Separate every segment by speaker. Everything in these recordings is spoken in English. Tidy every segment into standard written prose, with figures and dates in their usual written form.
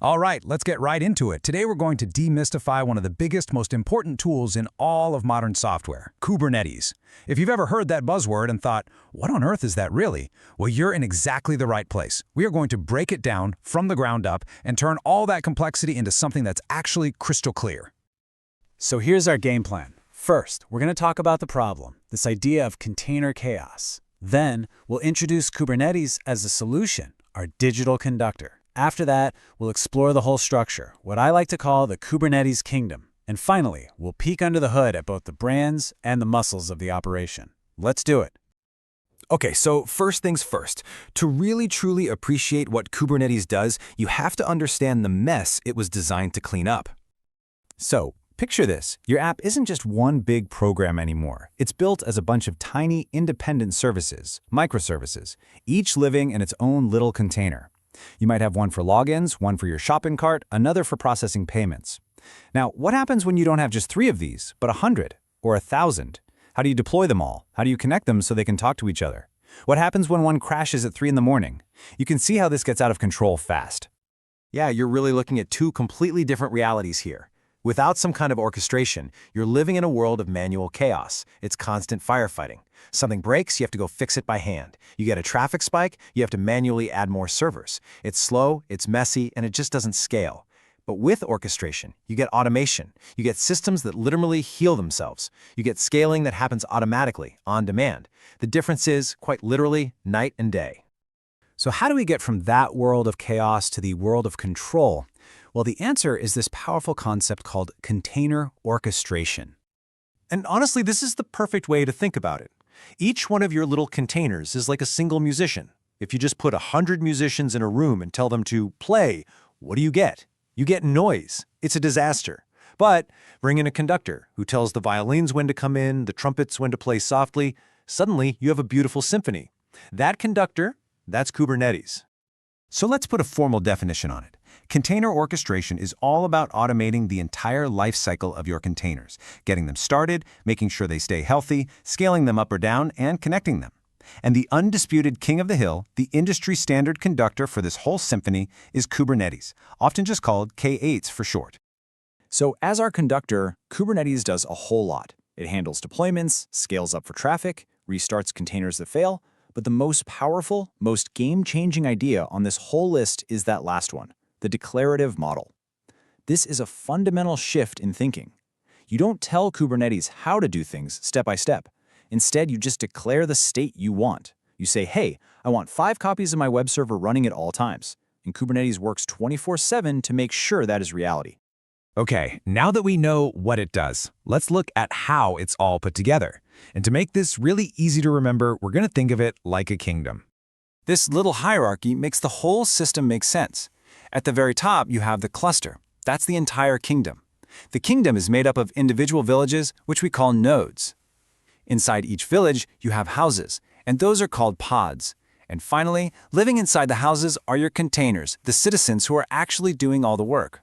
Speaker 1: All right, let's get right into it. Today we're going to demystify one of the biggest, most important tools in all of modern software, Kubernetes. If you've ever heard that buzzword and thought, what on earth is that really? Well, you're in exactly the right place. We are going to break it down from the ground up and turn all that complexity into something that's actually crystal clear.
Speaker 2: So here's our game plan. First, we're going to talk about the problem, this idea of container chaos. Then, we'll introduce Kubernetes as a solution, our digital conductor. After that, we'll explore the whole structure, what I like to call the Kubernetes kingdom. And finally, we'll peek under the hood at both the brands and the muscles of the operation. Let's do it.
Speaker 3: Okay, so first things first. To really truly appreciate what Kubernetes does, you have to understand the mess it was designed to clean up. So, picture this. Your app isn't just one big program anymore. It's built as a bunch of tiny, independent services, microservices, each living in its own little container. You might have one for logins, one for your shopping cart, another for processing payments. Now, what happens when you don't have just 3 of these, but 100 or 1,000? How do you deploy them all? How do you connect them so they can talk to each other? What happens when one crashes at 3 in the morning? You can see how this gets out of control fast.
Speaker 4: Yeah, you're really looking at 2 completely different realities here. Without some kind of orchestration, you're living in a world of manual chaos. It's constant firefighting. Something breaks, you have to go fix it by hand. You get a traffic spike, you have to manually add more servers. It's slow, it's messy, and it just doesn't scale. But with orchestration, you get automation. You get systems that literally heal themselves. You get scaling that happens automatically, on demand. The difference is, quite literally, night and day.
Speaker 2: So how do we get from that world of chaos to the world of control? Well, the answer is this powerful concept called container orchestration.
Speaker 4: And honestly, this is the perfect way to think about it. Each one of your little containers is like a single musician. If you just put 100 musicians in a room and tell them to play, what do you get? You get noise. It's a disaster. But bring in a conductor who tells the violins when to come in, the trumpets when to play softly. Suddenly, you have a beautiful symphony. That conductor, that's Kubernetes.
Speaker 3: So let's put a formal definition on it. Container orchestration is all about automating the entire life cycle of your containers, getting them started, making sure they stay healthy, scaling them up or down, and connecting them. And the undisputed king of the hill, the industry standard conductor for this whole symphony, is Kubernetes, often just called K8s for short.
Speaker 2: So as our conductor, Kubernetes does a whole lot. It handles deployments, scales up for traffic, restarts containers that fail, but the most powerful, most game-changing idea on this whole list is that last one, the declarative model. This is a fundamental shift in thinking. You don't tell Kubernetes how to do things step by step. Instead, you just declare the state you want. You say, hey, I want 5 copies of my web server running at all times. And Kubernetes works 24/7 to make sure that is reality.
Speaker 1: Okay, now that we know what it does, let's look at how it's all put together. And to make this really easy to remember, we're going to think of it like a kingdom.
Speaker 2: This little hierarchy makes the whole system make sense. At the very top, you have the cluster. That's the entire kingdom. The kingdom is made up of individual villages, which we call nodes. Inside each village, you have houses, and those are called pods. And finally, living inside the houses are your containers, the citizens who are actually doing all the work.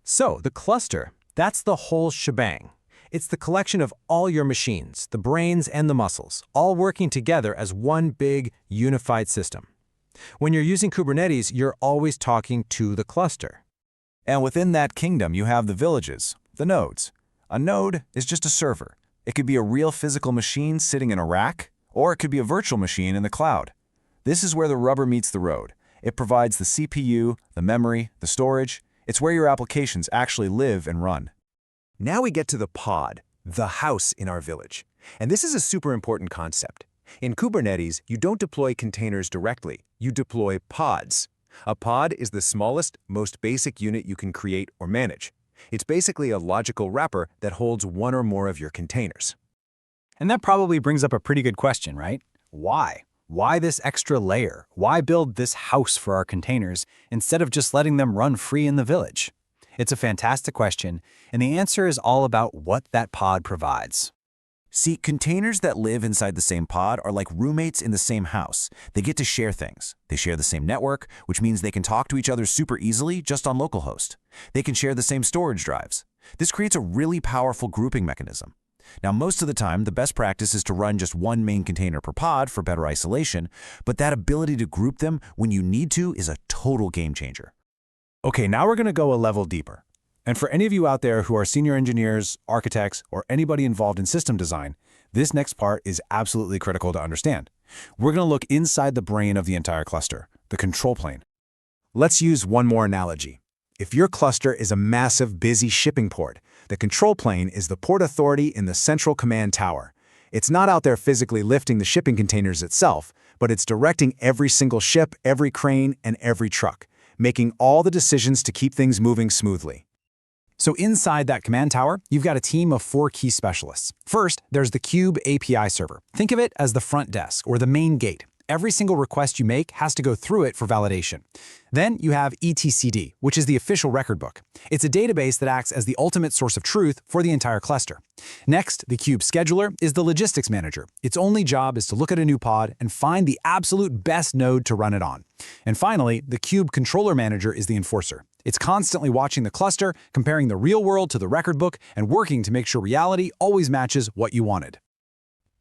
Speaker 4: So, the cluster, that's the whole shebang. It's the collection of all your machines, the brains and the muscles, all working together as one big, unified system. When you're using Kubernetes, you're always talking to the cluster.
Speaker 3: And within that kingdom, you have the villages, the nodes. A node is just a server. It could be a real physical machine sitting in a rack, or it could be a virtual machine in the cloud. This is where the rubber meets the road. It provides the CPU, the memory, the storage. It's where your applications actually live and run.
Speaker 4: Now we get to the pod, the house in our village. And this is a super important concept. In Kubernetes, you don't deploy containers directly. You deploy pods. A pod is the smallest, most basic unit you can create or manage. It's basically a logical wrapper that holds one or more of your containers.
Speaker 2: And that probably brings up a pretty good question, right? Why? Why this extra layer? Why build this house for our containers instead of just letting them run free in the village? It's a fantastic question, and the answer is all about what that pod provides.
Speaker 3: See, containers that live inside the same pod are like roommates in the same house. They get to share things. They share the same network, which means they can talk to each other super easily just on localhost. They can share the same storage drives. This creates a really powerful grouping mechanism. Now, most of the time, the best practice is to run just one main container per pod for better isolation, but that ability to group them when you need to is a total game changer.
Speaker 1: Okay, now we're going to go a level deeper. And for any of you out there who are senior engineers, architects, or anybody involved in system design, this next part is absolutely critical to understand. We're going to look inside the brain of the entire cluster, the control plane.
Speaker 4: Let's use one more analogy. If your cluster is a massive, busy shipping port, the control plane is the port authority in the central command tower. It's not out there physically lifting the shipping containers itself, but it's directing every single ship, every crane, and every truck, making all the decisions to keep things moving smoothly.
Speaker 2: So inside that command tower, you've got a team of 4 key specialists. First, there's the Kube API server. Think of it as the front desk or the main gate. Every single request you make has to go through it for validation. Then you have etcd, which is the official record book. It's a database that acts as the ultimate source of truth for the entire cluster. Next, the Kube scheduler is the logistics manager. Its only job is to look at a new pod and find the absolute best node to run it on. And finally, the Kube controller manager is the enforcer. It's constantly watching the cluster, comparing the real world to the record book, and working to make sure reality always matches what you wanted.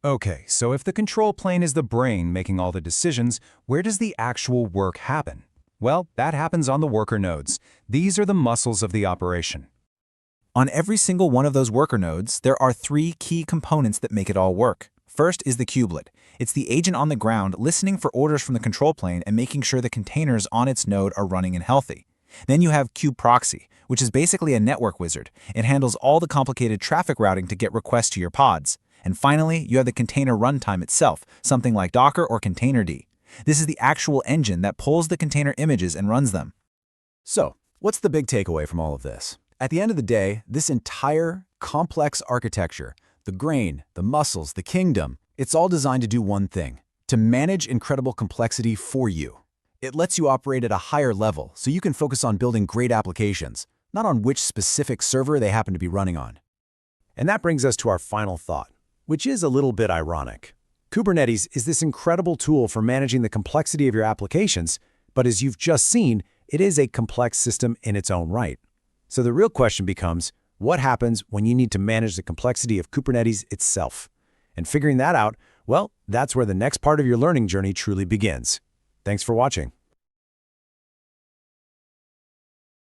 Speaker 1: Okay, so if the control plane is the brain making all the decisions, where does the actual work happen? Well, that happens on the worker nodes. These are the muscles of the operation.
Speaker 2: On every single one of those worker nodes, there are 3 key components that make it all work. First is the kubelet. It's the agent on the ground listening for orders from the control plane and making sure the containers on its node are running and healthy. Then you have kube proxy, which is basically a network wizard. It handles all the complicated traffic routing to get requests to your pods. And finally, you have the container runtime itself, something like Docker or Containerd. This is the actual engine that pulls the container images and runs them.
Speaker 4: So, what's the big takeaway from all of this? At the end of the day, this entire complex architecture, the grain, the muscles, the kingdom, it's all designed to do one thing: to manage incredible complexity for you. It lets you operate at a higher level so you can focus on building great applications, not on which specific server they happen to be running on. And that brings us to our final thought, which is a little bit ironic. Kubernetes is this incredible tool for managing the complexity of your applications, but as you've just seen, it is a complex system in its own right. So the real question becomes, what happens when you need to manage the complexity of Kubernetes itself? And figuring that out, well, that's where the next part of your learning journey truly begins. Thanks for watching.